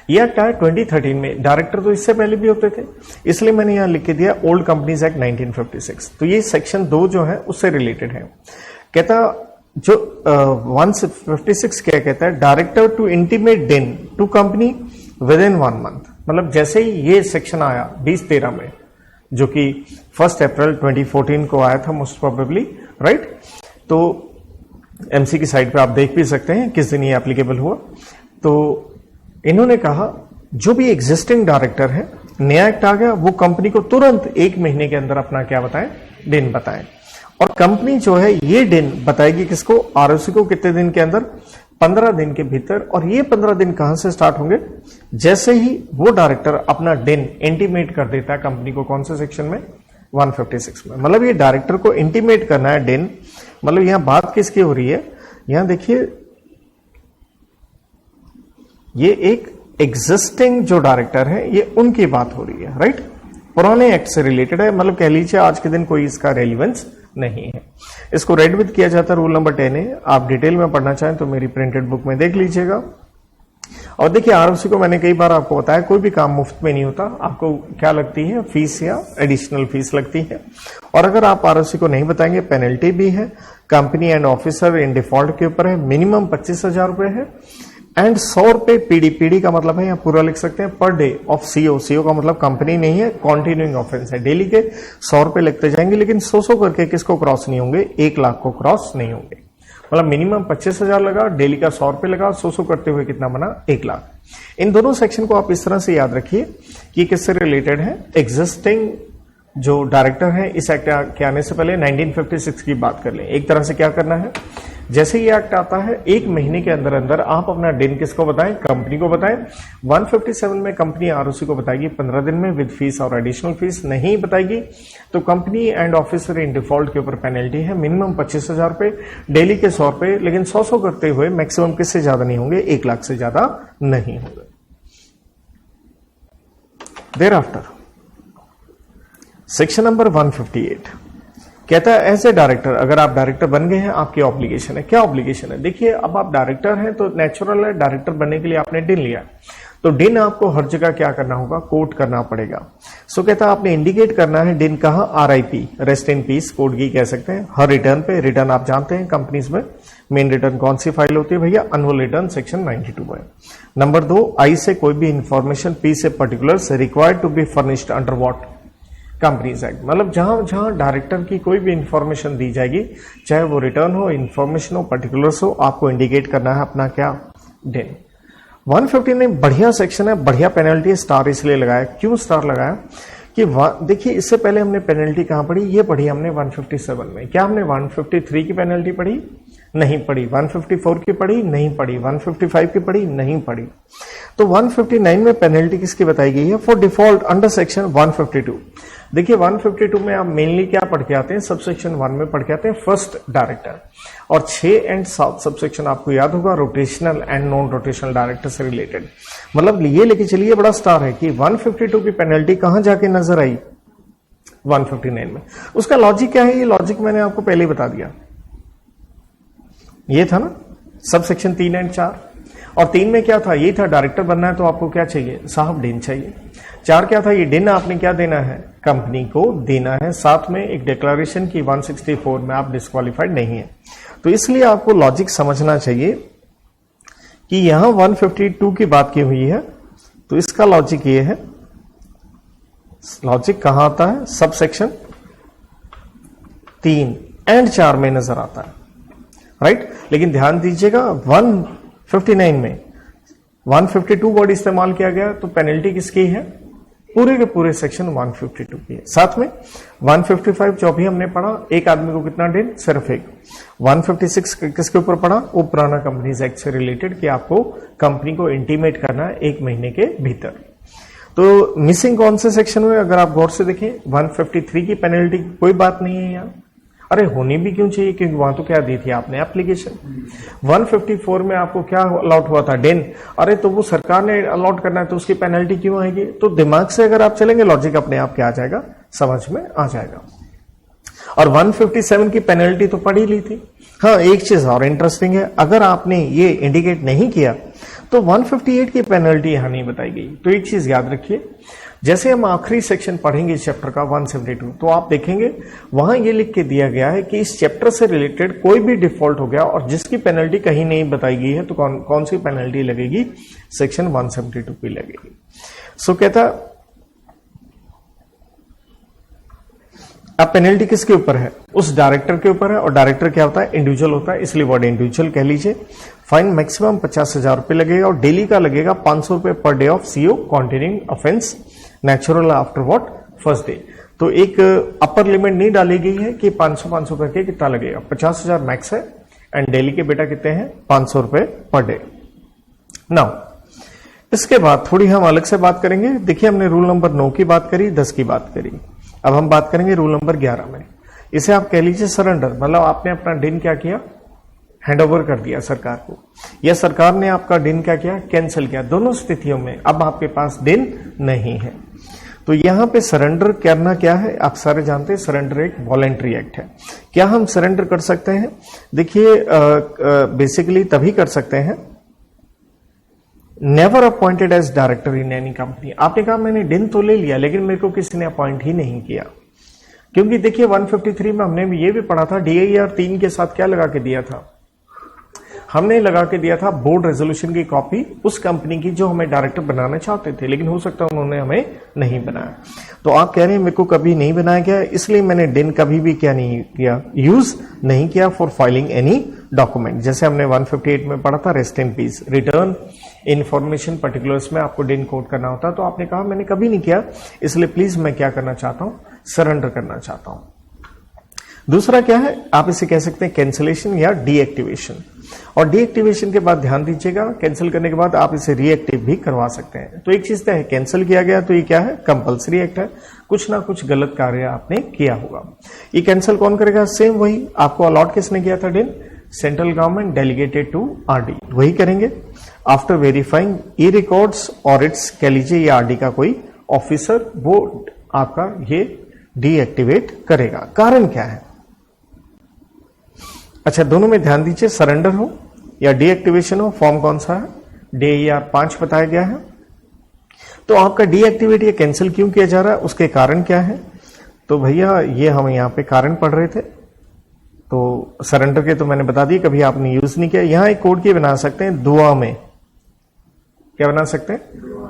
ये एक्ट आया 2013 में, डायरेक्टर तो इससे पहले भी होते थे, इसलिए मैंने यहां लिख के दिया ओल्ड कंपनीज एक्ट 1956। तो ये सेक्शन 2 जो है उससे रिलेटेड है। कहता जो 156 क्या कहता है, director to intimate DIN to company within 1 month. मतलब जैसे ही ये सेक्शन आया 2013 में, जो कि 1 अप्रैल 2014 को आया था मोस्ट प्रोबेबली, राइट। तो एमसी की साइट पे आप देख भी सकते हैं किस दिन ये एप्लीकेबल हुआ। तो इन्होंने कहा जो भी एग्जिस्टिंग डायरेक्टर है, नया एक्ट आ गया, वो कंपनी को तुरंत 1 महीने के अंदर अपना क्या बताएं, दिन बताएं। और कंपनी जो है ये दिन बताएगी किसको, आरओसी को, कितने दिन के अंदर, 15 दिन के भीतर। और ये 15 दिन कहां से स्टार्ट होंगे, जैसे ही वो डायरेक्टर अपना दिन इंटीमेट कर देता है कंपनी को, कौन से सेक्शन में, 156 में। मतलब ये डायरेक्टर को इंटीमेट करना है दिन। मतलब यहां बात किसकी हो रही है, यहां देखिए ये एक एग्जिस्टिंग जो डायरेक्टर है ये उनकी बात हो रही है, राइट। पुराने एक्ट से रिलेटेड है, मतलब कह लीजिए आज के दिन कोई इसका रेलिवेंस नहीं है। इसको रेड विद किया जाता है, रूल नंबर 10 है। आप डिटेल में पढ़ना चाहें तो मेरी प्रिंटेड बुक में देख लीजिएगा। और देखिए आरओसी को मैंने कई बार आपको बताया कोई भी काम मुफ्त में नहीं होता, आपको क्या लगती है, फीस या एडिशनल फीस लगती है। और अगर आप आरओसी को नहीं बताएंगे पेनल्टी भी है। Company and officer in default के ऊपर है, मिनिमम 25,000 रुपए है। एंड 100 रुपए पीडी का मतलब है, यहाँ पूरा लिख सकते हैं, पर डे ऑफ सीओ का मतलब कंपनी नहीं है, कॉन्टिन्यूइंग ऑफेंस है। डेली के 100 रुपए लगते जाएंगे, लेकिन 100 करके किसको क्रॉस नहीं होंगे, 1 लाख को क्रॉस नहीं होंगे। मतलब मिनिमम 25,000 लगा, डेली का 100 रुपए लगा, 100 करते हुए कितना बना, 1 लाख। इन दोनों सेक्शन को आप इस तरह से याद रखिए कि किससे रिलेटेड है, एग्जिस्टिंग जो डायरेक्टर है इस एक्ट के आने से पहले 1956 की बात कर लें। एक तरह से क्या करना है, जैसे ये एक्ट आता है 1 महीने के अंदर अंदर आप अपना दिन किसको बताएं, कंपनी को बताएं। 157 में कंपनी आरओसी को बताएगी 15 दिन में विद फीस और एडिशनल फीस। नहीं बताएगी तो company and officer in default के ऊपर पेनल्टी है, मिनिमम 25,000 रुपए, डेली के 100 रुपए, लेकिन 100 करते हुए मैक्सिमम किससे ज्यादा नहीं होंगे, 1 लाख से ज्यादा नहीं होंगे। देयर आफ्टर सेक्शन नंबर 158 कहता है एज ए डायरेक्टर, अगर आप डायरेक्टर बन गए हैं आपकी ऑब्लिगेशन है। क्या ऑब्लिगेशन है? देखिए अब आप डायरेक्टर हैं तो नेचुरल है, डायरेक्टर बनने के लिए आपने डिन लिया, तो डिन आपको हर जगह क्या करना होगा? कोट करना पड़ेगा। सो कहता है आपने इंडिकेट करना है डिन कहां? RIP, rest in peace, code की कह सकते हैं, हर रिटर्न पे। रिटर्न आप जानते हैं कंपनीज में मेन रिटर्न कौन सी फाइल होती है भैया? एनुअल रिटर्न सेक्शन 92 है। नंबर 2, आई से कोई भी इंफॉर्मेशन, पी से particulars required to be furnished under what? Companies act. मतलब जहां जहां डायरेक्टर की कोई भी इंफॉर्मेशन दी जाएगी, चाहे वो रिटर्न हो, इंफॉर्मेशन हो, पर्टिकुलर्स हो, आपको इंडिकेट करना है अपना क्या? डिन। 159 बढ़िया सेक्शन है, बढ़िया पेनल्टी है। स्टार इसलिए लगाया, क्यों स्टार लगाया कि देखिए इससे पहले हमने पेनल्टी कहां पढ़ी? ये पढ़ी हमने 157 में। क्या हमने 153 की पेनल्टी पढ़ी? नहीं पढ़ी। 154 की पढ़ी? नहीं पढ़ी। 155 की पढ़ी? नहीं पढ़ी। तो 159 में पेनल्टी किसकी बताई गई है? For default under section 152। देखिए 152 में आप मेनली क्या पढ़ के आते हैं? सबसेक्शन 1 में पढ़ के आते हैं फर्स्ट डायरेक्टर, और 6 एंड 7 सबसेक्शन आपको याद होगा rotational and non rotational director से रिलेटेड। मतलब ये लेके चलिए बड़ा स्टार है कि 152 की पेनल्टी कहां जाके नजर आई? 159 में। उसका लॉजिक क्या है? ये लॉजिक मैंने आपको पहले ही बता दिया, ये था ना सबसेक्शन 3 एंड 4। और 3 में क्या था? ये था डायरेक्टर बनना है तो आपको क्या चाहिए? साहब डिन चाहिए। 4 क्या था? ये डिन आपने क्या देना है? कंपनी को देना है, साथ में एक डिक्लेरेशन की 164 में आप डिस्क्वालिफाइड नहीं है। तो इसलिए आपको लॉजिक समझना चाहिए कि यहां 152 की बात की हुई है, तो इसका लॉजिक ये है। लॉजिक कहां आता है? सबसेक्शन 3 एंड 4 में नजर आता है, राइट। लेकिन ध्यान दीजिएगा 159 में 152 वर्ड इस्तेमाल किया गया, तो पेनल्टी किसकी है? पूरे के पूरे सेक्शन 152 की है। साथ में 155 जो भी हमने पढ़ा, एक आदमी को कितना डिन? सिर्फ एक। 156 किसके ऊपर पढ़ा? वो पुराना कंपनीज एक्ट से रिलेटेड कि आपको कंपनी को इंटीमेट करना है 1 महीने के भीतर। तो मिसिंग कौन से सेक्शन हुए? अगर आप गौर से देखें 153 की पेनल्टी कोई बात नहीं है यहाँ। अरे होनी भी क्यों चाहिए? क्योंकि वहां तो क्या दी थी आपने? एप्लीकेशन। 154 में आपको क्या अलॉट हुआ था? डिन। अरे तो वो सरकार ने अलॉट करना है तो उसकी पेनल्टी क्यों आएगी? तो दिमाग से अगर आप चलेंगे लॉजिक अपने आप क्या आ जाएगा? समझ में आ जाएगा। और 157 की पेनल्टी तो पढ़ ही ली थी। हाँ, एक चीज और इंटरेस्टिंग है, अगर आपने ये इंडिकेट नहीं किया तो 158 की पेनल्टी यहां नहीं बताई गई। तो एक चीज याद रखिए, जैसे हम आखिरी सेक्शन पढ़ेंगे इस चैप्टर का 172, तो आप देखेंगे वहां ये लिख के दिया गया है कि इस चैप्टर से रिलेटेड कोई भी डिफॉल्ट हो गया और जिसकी पेनल्टी कहीं नहीं बताई गई है, तो कौन सी पेनल्टी लगेगी? सेक्शन 172 की लगेगी। सो कहता अब पेनल्टी किसके ऊपर है? उस डायरेक्टर के ऊपर है, और डायरेक्टर क्या होता है? इंडिविजुअल होता है, इसलिए वर्ड इंडिविजुअल कह लीजिए। फाइन मैक्सिमम 50,000 रुपए लगेगा, और डेली का लगेगा 500 रुपए per day of CO continuing offence natural after what? First day. तो एक अपर लिमिट नहीं डाली गई है कि 500 करके कितना लगेगा? 50,000 मैक्स है, एंड डेली के बेटा कितने हैं? 500 रुपए पर डे। नाउ इसके बाद थोड़ी हम अलग से बात करेंगे। देखिए हमने रूल नंबर 9 की बात करी, 10 की बात करी, अब हम बात करेंगे रूल नंबर 11 में। इसे आप कह लीजिए सरेंडर, मतलब आपने अपना डिन क्या किया? हैंड ओवर कर दिया सरकार को, या सरकार ने आपका डिन क्या किया? कैंसिल किया। दोनों स्थितियों में अब आपके पास डिन नहीं है। तो यहां पे सरेंडर करना क्या है? आप सारे जानते हैं सरेंडर एक वॉलेंट्री एक्ट है। क्या हम सरेंडर कर सकते हैं? देखिए बेसिकली तभी कर सकते हैं, never appointed as director in any company. आपने कहा मैंने डिन तो ले लिया लेकिन मेरे को किसी ने अपॉइंट ही नहीं किया, क्योंकि देखिए 153 में हमने ये भी पढ़ा था, DIR 3 के साथ क्या लगा के दिया था? हमने लगा के दिया था बोर्ड रेजोल्यूशन की कॉपी उस कंपनी की जो हमें डायरेक्टर बनाना चाहते थे, लेकिन हो सकता है उन्होंने हमें नहीं बनाया। तो आप कह रहे हैं मेरे को कभी नहीं बनाया गया, इसलिए मैंने डिन कभी भी क्या नहीं किया? यूज नहीं किया फॉर फाइलिंग एनी डॉक्यूमेंट। जैसे हमने 158 में पढ़ा था rest in peace, return information particulars में आपको डिन कोड करना होता, तो आपने कहा मैंने कभी नहीं किया, इसलिए प्लीज मैं क्या करना चाहता हूं? सरेंडर करना चाहता हूं। दूसरा क्या है? आप इसे कह सकते हैं कैंसिलेशन या डीएक्टिवेशन। और डीएक्टिवेशन के बाद ध्यान दीजिएगा, कैंसिल करने के बाद आप इसे रीएक्टिव भी करवा सकते हैं। तो एक चीज तो है, कैंसिल किया गया तो ये क्या है? कंपल्सरी एक्ट है, कुछ ना कुछ गलत कार्य आपने किया होगा। ये कैंसिल कौन करेगा? सेम वही, आपको अलॉट किसने किया था DIN? Central government delegated to RD, वही करेंगे। आफ्टर वेरीफाइंग ई रिकॉर्ड्स और इट्स, कह लीजिए ये RD का कोई ऑफिसर, वो आपका ये डीएक्टिवेट करेगा। कारण क्या है? अच्छा, दोनों में ध्यान दीजिए, सरेंडर हो या डीएक्टिवेशन हो, फॉर्म कौन सा है? DIR 5 बताया गया है। तो आपका डीएक्टिवेट या कैंसिल क्यों किया जा रहा है, उसके कारण क्या है? तो भैया ये हम यहां पे कारण पढ़ रहे थे, तो सरेंडर के तो मैंने बता दिया, कभी आपने यूज नहीं किया। यहां एक कोड की बना सकते हैं, दुआ में। क्या बना सकते हैं?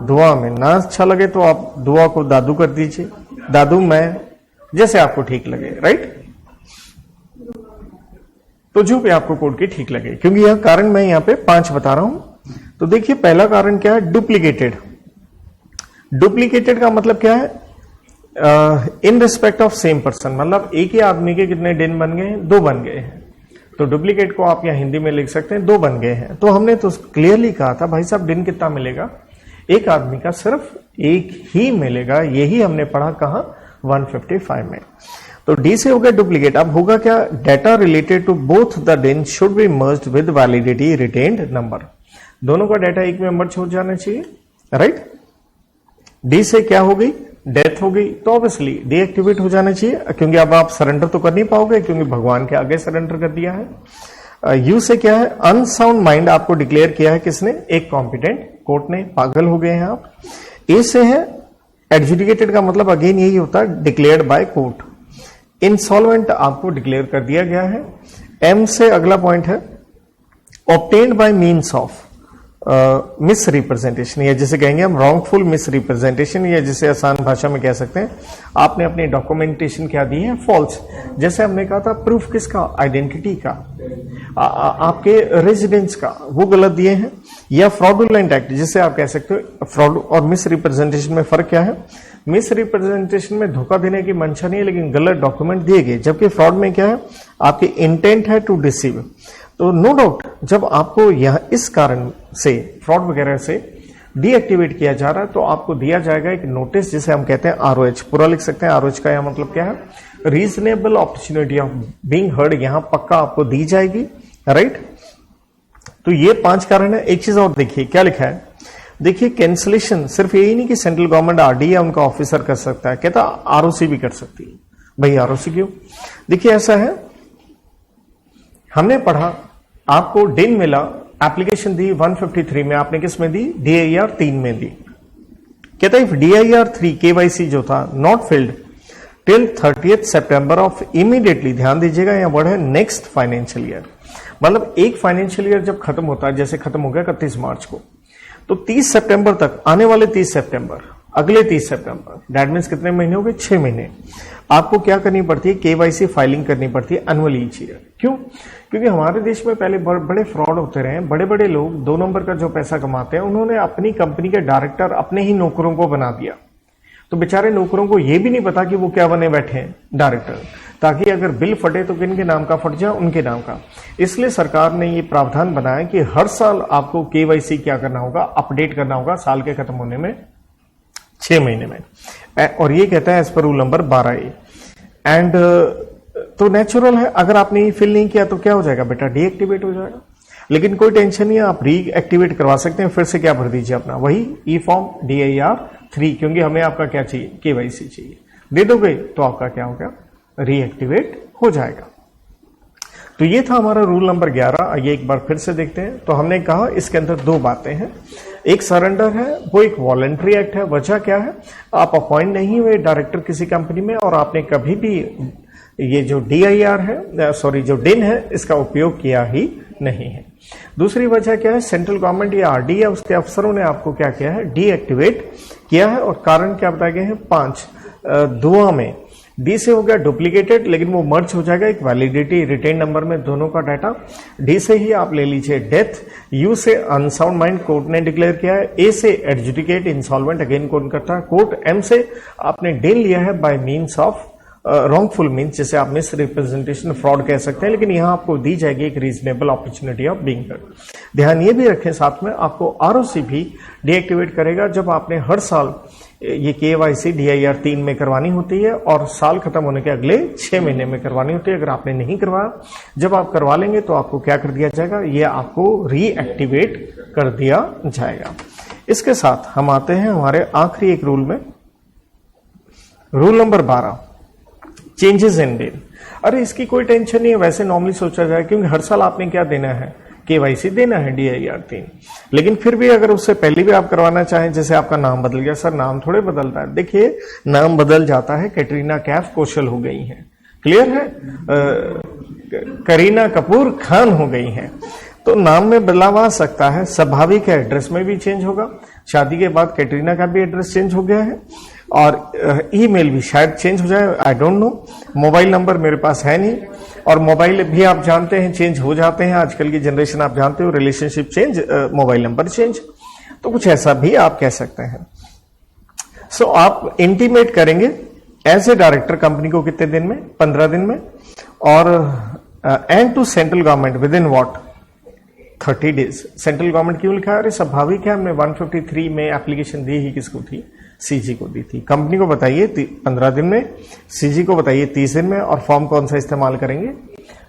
दुआ में। ना अच्छा लगे तो आप दुआ को दादू कर दीजिए, दादू मैं, जैसे आपको ठीक लगे, राइट? तो जो भी आपको कोड की ठीक लगे, क्योंकि यह कारण मैं यहां पे 5 बता रहा हूं। तो देखिए पहला कारण क्या है? डुप्लीकेटेड। डुप्लीकेटेड का मतलब क्या है? In respect of same person, मतलब एक ही आदमी के कितने दिन बन गए हैं? 2 बन गए हैं। तो डुप्लीकेट को आप यहां हिंदी में लिख सकते हैं 2 बन गए हैं। तो हमने तो क्लियरली कहा था भाई साहब दिन कितना मिलेगा? एक आदमी का सिर्फ एक ही मिलेगा। यही हमने पढ़ा कहां? 155 में। तो डी से हो गया डुप्लीकेट। अब होगा क्या? Data related to both the दिन should be merged with validity retained number. दोनों का डेटा एक में मर्ज हो जाना चाहिए, राइट? डी से क्या हो गई? डेथ हो गई, तो ऑब्वियसली डीएक्टिवेट हो जाना चाहिए, क्योंकि अब आप सरेंडर तो कर नहीं पाओगे, क्योंकि भगवान के आगे सरेंडर कर दिया है। यू से क्या है? अनसाउंड माइंड आपको डिक्लेयर किया है किसने? एक कॉम्पिटेंट कोर्ट ने। पागल हो गए हैं आप। ए से है एडजुडिकेटेड का मतलब अगेन यही होता है डिक्लेयर्ड बाय कोर्ट। इंसॉल्वेंट आपको डिक्लेयर कर दिया गया है। एम से अगला पॉइंट है obtained by means of miss representation, या जिसे कहेंगे हम रॉन्गफुल मिस रिप्रेजेंटेशन, या जिसे आसान भाषा में कह सकते हैं आपने अपनी डॉक्यूमेंटेशन क्या दी है? फॉल्स। जैसे हमने कहा था प्रूफ किसका? आइडेंटिटी का, आपके रेजिडेंस का, वो गलत दिए हैं। या फ्रॉडुलेंट एक्ट, जिसे आप कह सकते हो। फ्रॉड और मिस रिप्रेजेंटेशन में फर्क क्या है? मिस रिप्रेजेंटेशन में धोखा देने की मंशा नहीं है, लेकिन गलत डॉक्यूमेंट दिए गए, जबकि फ्रॉड में क्या है? आपकी इंटेंट है टू डिसीव। तो नो डाउट जब आपको यह इस कारण से फ्रॉड वगैरह से डीएक्टिवेट किया जा रहा है, तो आपको दिया जाएगा एक नोटिस, जिसे हम कहते हैं ROH। पूरा लिख सकते हैं। ROH का यह मतलब क्या है? Reasonable opportunity of being heard, यहां पक्का आपको दी जाएगी, राइट? तो ये 5 कारण है। एक चीज और देखिए क्या लिखा है। देखिए कैंसिलेशन सिर्फ यही नहीं कि सेंट्रल गवर्नमेंट RD या उनका ऑफिसर कर सकता है, कहता ROC भी कर सकती है। भाई ROC क्यों? देखिए ऐसा है, हमने पढ़ा आपको दिन मिला, एप्लीकेशन दी 153 में, आपने किस में दी? DIR 3 में दी। कहता है DIR 3 KYC जो था not filled till 30th September of immediately, ध्यान दीजिएगा यहां वर्ड है नेक्स्ट फाइनेंशियल ईयर, मतलब एक फाइनेंशियल ईयर जब खत्म होता है, जैसे खत्म हो गया 31 मार्च को, तो 30 सितंबर तक, आने वाले 30 सितंबर, अगले 30 सितंबर, दैट मीन्स कितने महीने हो गए? 6 महीने। आपको क्या करनी पड़ती है? KYC फाइलिंग करनी पड़ती है एनुअल ईच ईयर। क्यों? क्योंकि हमारे देश में पहले बड़े फ्रॉड होते रहे। बड़े बड़े लोग 2 नंबर का जो पैसा कमाते हैं, उन्होंने अपनी कंपनी के डायरेक्टर अपने ही नौकरों को बना दिया। तो बेचारे नौकरों को यह भी नहीं पता कि वो क्या बने बैठे हैं? डायरेक्टर, ताकि अगर बिल फटे तो किन के नाम का फट जाए? उनके नाम का। इसलिए सरकार ने ये प्रावधान बनाया कि हर साल आपको KYC क्या करना होगा? अपडेट करना होगा, साल के खत्म होने में 6 महीने में। और ये कहता है as per rule number 12A। And तो नेचुरल है, अगर आपने ये फिल नहीं किया तो क्या हो जाएगा बेटा? डीएक्टिवेट हो जाएगा। लेकिन कोई टेंशन नहीं है, आप रीएक्टिवेट करवा सकते हैं। फिर से क्या भर दीजिए अपना, वही ई फॉर्म DIR 3, क्योंकि हमें आपका क्या चाहिए? KYC चाहिए। दे दोगे तो आपका क्या होगा? रीएक्टिवेट हो जाएगा। तो ये था हमारा रूल नंबर 11। आइए एक बार फिर से देखते हैं। तो हमने कहा इसके अंदर 2 बातें हैं। एक सरेंडर है, वो एक वॉलंटरी एक्ट है। वजह क्या है? आप अपॉइंट नहीं हुए डायरेक्टर किसी कंपनी में, और आपने कभी भी ये जो DIR है, सॉरी जो DIN है, इसका उपयोग किया ही नहीं है। दूसरी वजह क्या है? सेंट्रल गवर्नमेंट या RD या उसके अफसरों ने आपको क्या किया है? डीएक्टिवेट किया है। और कारण क्या बताए गए हैं? 5। दुआ में डी से हो गया डुप्लीकेटेड, लेकिन वो मर्ज हो जाएगा एक वैलिडिटी रिटेन नंबर में, दोनों का डाटा। डी से ही आप ले लीजिए डेथ। यू से अनसाउंड माइंड, कोर्ट ने डिक्लेयर किया है। ए से एडजुडिकेट, इंसॉल्वेंट अगेन कौन करता है? कोर्ट। एम से आपने डिन लिया है bye means of wrongful means, जिसे आप मिस रिप्रेजेंटेशन, फ्रॉड कह सकते हैं, लेकिन यहां आपको दी जाएगी एक reasonable opportunity of being heard. ध्यान ये भी रखें साथ में, आपको ROC भी डीएक्टिवेट करेगा जब आपने हर साल ये KYC DIR 3 में करवानी होती है, और साल खत्म होने के अगले 6 महीने में करवानी होती है। अगर आपने नहीं करवाया, जब आप करवा लेंगे तो आपको क्या कर दिया जाएगा? ये आपको रीएक्टिवेट कर दिया जाएगा। इसके साथ हम आते हैं हमारे आखिरी एक रूल में, rule number 12। Changes in DIN. अरे इसकी कोई टेंशन नहीं है, वैसे नॉर्मली सोचा जाए, क्योंकि हर साल आपने क्या देना है, केवाईसी देना है DIR 3। लेकिन फिर भी अगर उससे पहले भी आप करवाना चाहें, जैसे आपका नाम बदल गया, सर नाम थोड़े बदलता है, देखिए नाम बदल जाता है, कैटरीना कैफ कौशल हो गई है, क्लियर है, करीना कपूर खान हो गई हैं, तो नाम में बदलाव आ सकता है। स्वाभाविक है, एड्रेस में भी चेंज होगा, शादी के बाद कैटरीना का भी एड्रेस चेंज हो गया है, और ईमेल भी शायद चेंज हो जाए, I don't know. Mobile number मेरे पास है नहीं, और मोबाइल भी आप जानते हैं चेंज हो जाते हैं, आजकल की जनरेशन आप जानते हो, relationship change, mobile number change, तो कुछ ऐसा भी आप कह सकते हैं। सो आप इंटीमेट करेंगे एज ए डायरेक्टर कंपनी को कितने दिन में, 15 दिन में, और and to central government within what, 30 days. Central government क्यों लिखा है? अरे स्वाभाविक है, हमने 153 में एप्लीकेशन दी ही किसको थी, CG को दी थी। कंपनी को बताइए 15 दिन में, CG को बताइए 30 दिन में, और फॉर्म कौन सा इस्तेमाल करेंगे,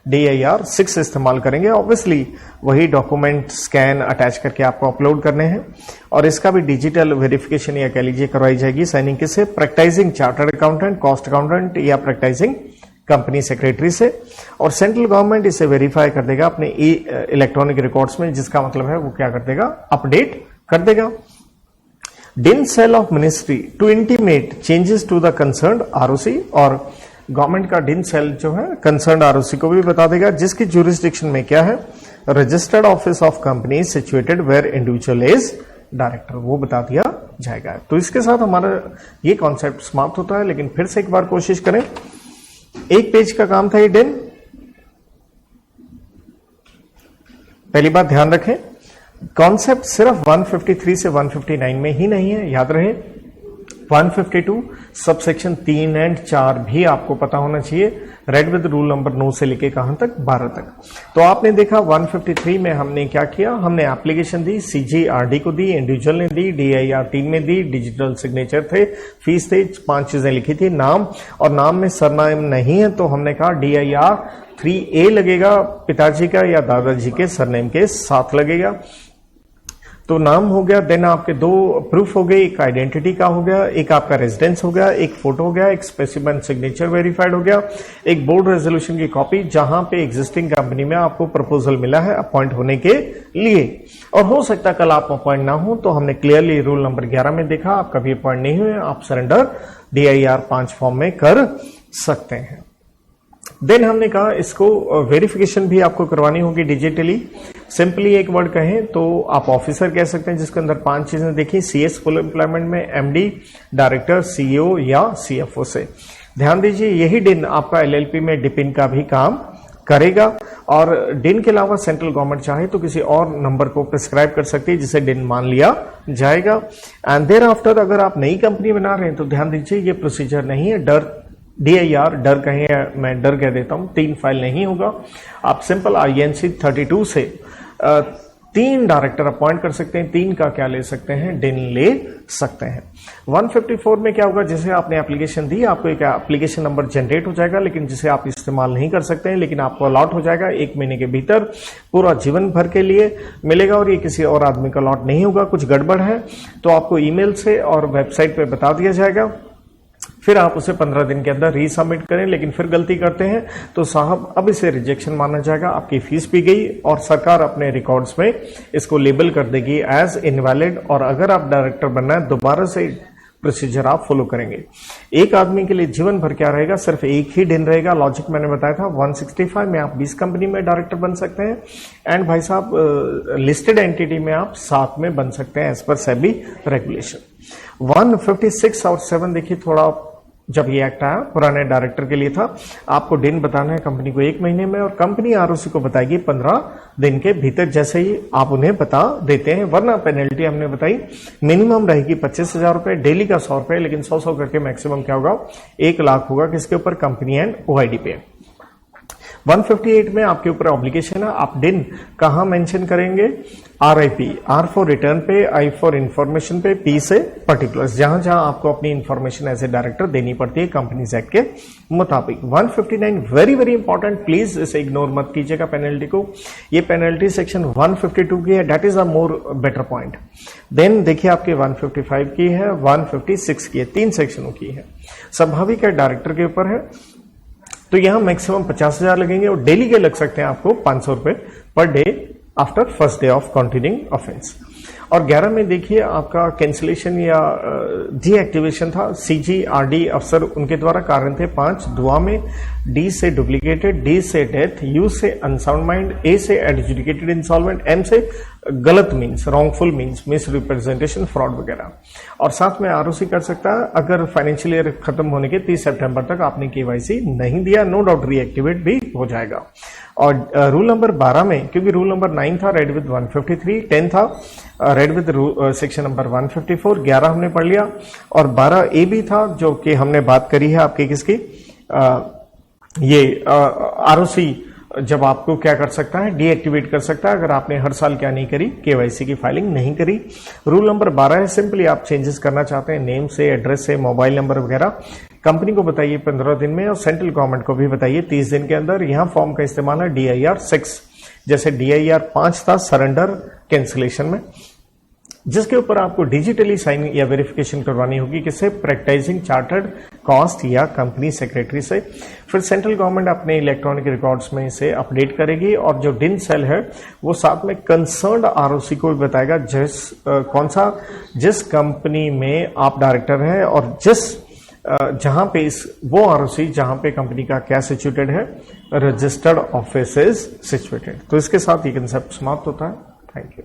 DIR 6 इस्तेमाल करेंगे। ऑब्वियसली वही डॉक्यूमेंट स्कैन अटैच करके आपको अपलोड करने हैं, और इसका भी डिजिटल वेरिफिकेशन या कह लीजिए करवाई जाएगी। साइनिंग किससे? Practising chartered accountant, cost accountant या प्रैक्टाइजिंग कंपनी सेक्रेटरी से, और सेंट्रल गवर्नमेंट इसे वेरीफाई कर देगा अपने इलेक्ट्रॉनिक रिकॉर्ड्स में, जिसका मतलब है वो क्या कर देगा, अपडेट कर देगा। DIN cell of ministry to intimate changes to the concerned ROC, और गवर्नमेंट का DIN सेल जो है कंसर्न्ड ROC को भी बता देगा, जिसकी ज्यूरिसडिक्शन में क्या है, registered office of company situated where individual is director, वो बता दिया जाएगा। तो इसके साथ हमारा ये कॉन्सेप्ट समाप्त होता है, लेकिन फिर से एक बार कोशिश करें। एक पेज का काम था ये DIN। पहली बात ध्यान रखें, कॉन्सेप्ट सिर्फ 153 से 159 में ही नहीं है, याद रहे 152 सबसेक्शन 3 एंड 4 भी आपको पता होना चाहिए, रेड विद रूल नंबर 9 से लेके कहां तक, 12 तक। तो आपने देखा 153 में हमने क्या किया, हमने एप्लीकेशन दी, CG-RD को दी, इंडिविजुअल ने दी, DIR 3 में दी, डिजिटल सिग्नेचर थे, फीस थे, 5 चीजें लिखी थी, नाम, और नाम में सरनाम नहीं है तो हमने कहा DIR 3A लगेगा, पिताजी का या दादाजी के सरनेम के साथ लगेगा। तो नाम हो गया, देन आपके 2 प्रूफ हो गए, एक आइडेंटिटी का हो गया, एक आपका रेजिडेंस हो गया, एक फोटो हो गया, एक स्पेसिमेन सिग्नेचर वेरीफाइड हो गया, एक बोर्ड रेजोल्यूशन की कॉपी जहां पे एग्जिस्टिंग कंपनी में आपको प्रपोजल मिला है अपॉइंट होने के लिए, और हो सकता है कल आप अपॉइंट ना हो, तो हमने क्लियरली रूल नंबर 11 में देखा, आप कभी अपॉइंट नहीं हुए, आप सरेंडर DIR 5 फॉर्म में कर सकते हैं। देन हमने कहा इसको वेरिफिकेशन भी आपको करवानी होगी डिजिटली। सिंपली एक वर्ड कहें तो आप ऑफिसर कह सकते हैं, जिसके अंदर 5 चीजें देखी, CS फुल एम्प्लॉयमेंट में, MD, डायरेक्टर, CEO या CFO से। ध्यान दीजिए यही DIN आपका LLP में डिपिन का भी काम करेगा, और DIN के अलावा सेंट्रल गवर्नमेंट चाहे तो किसी और नंबर को प्रिस्क्राइब कर सकती है जिसे DIN मान लिया जाएगा। एंड देयर आफ्टर अगर आप नई कंपनी बना रहे हैं तो ध्यान दीजिए ये प्रोसीजर नहीं है, DIR डर कहें, मैं डर कह देता हूं, 3 फाइल नहीं होगा। आप सिंपल INC 32 से 3 डायरेक्टर अपॉइंट कर सकते हैं, 3 का क्या ले सकते हैं, DIN ले सकते हैं। 154 में क्या होगा, जैसे आपने एप्लीकेशन दी, आपको एक एप्लीकेशन नंबर जनरेट हो जाएगा, लेकिन जिसे आप इस्तेमाल नहीं कर सकते हैं, लेकिन आपको अलॉट हो जाएगा 1 महीने के भीतर, पूरा जीवन भर के लिए मिलेगा, और ये किसी और आदमी का अलॉट नहीं होगा। कुछ गड़बड़ है तो आपको ईमेल से और वेबसाइट पे बता दिया जाएगा, फिर आप उसे 15 दिन के अंदर रीसबमिट करें। लेकिन फिर गलती करते हैं तो साहब अब इसे रिजेक्शन माना जाएगा, आपकी फीस भी गई, और सरकार अपने रिकॉर्ड्स में इसको लेबल कर देगी एज इनवैलिड, और अगर आप डायरेक्टर बनना है दोबारा से प्रोसीजर आप फॉलो करेंगे। एक आदमी के लिए जीवन भर क्या रहेगा, सिर्फ एक ही DIN रहेगा। लॉजिक मैंने बताया था 165 में आप 20 कंपनी में डायरेक्टर बन सकते हैं, एंड भाई साहब लिस्टेड एंटिटी में आप 7 में बन सकते हैं एज पर सेबी रेगुलेशन। 156 और 7 देखिए, थोड़ा जब ये एक्ट आया पुराने डायरेक्टर के लिए था, आपको DIN बताना है कंपनी को 1 महीने में, और कंपनी ROC को बताएगी 15 दिन के भीतर, जैसे ही आप उन्हें बता देते हैं, वरना पेनल्टी हमने बताई मिनिमम रहेगी 25,000 रुपए, डेली का 100 रुपए, लेकिन 100 करके मैक्सिमम क्या होगा, 1 लाख होगा, किसके ऊपर, कंपनी एंड OID पे। 158 में आपके ऊपर ऑब्लिगेशन है, आप DIN कहां मेंशन करेंगे, RIP, R फॉर रिटर्न पे, I फॉर इंफॉर्मेशन पे, P से पर्टिकुलर्स, जहां जहां आपको अपनी इंफॉर्मेशन एज ए डायरेक्टर देनी पड़ती है कंपनीज एक्ट के मुताबिक। 159 वेरी वेरी इंपॉर्टेंट, प्लीज इसे इग्नोर मत कीजिएगा पेनल्टी को, ये पेनल्टी सेक्शन 152 की है, that is a more better point. Then देखिए आपके 155 की है, 156 की है, 3 सेक्शनों की है। स्वाभाविक है डायरेक्टर के ऊपर है, तो यहां मैक्सिमम 50,000 लगेंगे और डेली के लग सकते हैं आपको 500 रुपए per day after first day of continuing offence. और 11 में देखिए आपका कैंसिलेशन या डीएक्टिवेशन था। सीजीआरडी अफसर उनके द्वारा कारण थे 5। दुआ में डी से डुप्लीकेटेड, डी से डेथ, यू से अनसाउंड माइंड, ए से एडजुडिकेटेड इंसॉल्वेंट, एम से गलत means, wrongful means, miss representation, fraud वगैरह। और साथ में आरओसी कर सकता है अगर फाइनेंशियल ईयर खत्म होने के 30 सितंबर तक आपने केवाईसी नहीं दिया, नो डाउट रीएक्टिवेट भी हो जाएगा। और रूल नंबर 12 में, क्योंकि रूल नंबर 9 था रेड विद 153, 10 था रेड विद सेक्शन नंबर 154, 11 हमने पढ़ लिया और 12 ए भी था जो कि हमने बात करी है आपकी किसकी, ये आरओसी जब आपको क्या कर सकता है, डीएक्टिवेट कर सकता है अगर आपने हर साल क्या नहीं करी, केवाईसी की फाइलिंग नहीं करी। रूल नंबर 12 है सिंपली आप चेंजेस करना चाहते हैं नेम से, एड्रेस से, मोबाइल नंबर वगैरह, कंपनी को बताइए 15 दिन में और सेंट्रल गवर्नमेंट को भी बताइए 30 दिन के अंदर। यहां फॉर्म का इस्तेमाल है DIR 6, जैसे DIR 5 था सरेंडर कैंसिलेशन में, जिसके ऊपर आपको डिजिटली साइन या वेरिफिकेशन करवानी होगी किससे, प्रैक्टिसिंग चार्टर्ड कॉस्ट या कंपनी सेक्रेटरी से। फिर सेंट्रल गवर्नमेंट अपने इलेक्ट्रॉनिक रिकॉर्ड्स में इसे अपडेट करेगी और जो डिन सेल है वो साथ में कंसर्न्ड आरओसी को भी बताएगा जिस कंपनी में आप डायरेक्टर हैं और जहां पे वो आरओसी जहां पे कंपनी का क्या सिचुएटेड है, रजिस्टर्ड ऑफिस इज सिचुएटेड। तो इसके साथ ये कंसेप्ट समाप्त होता है। Thank you.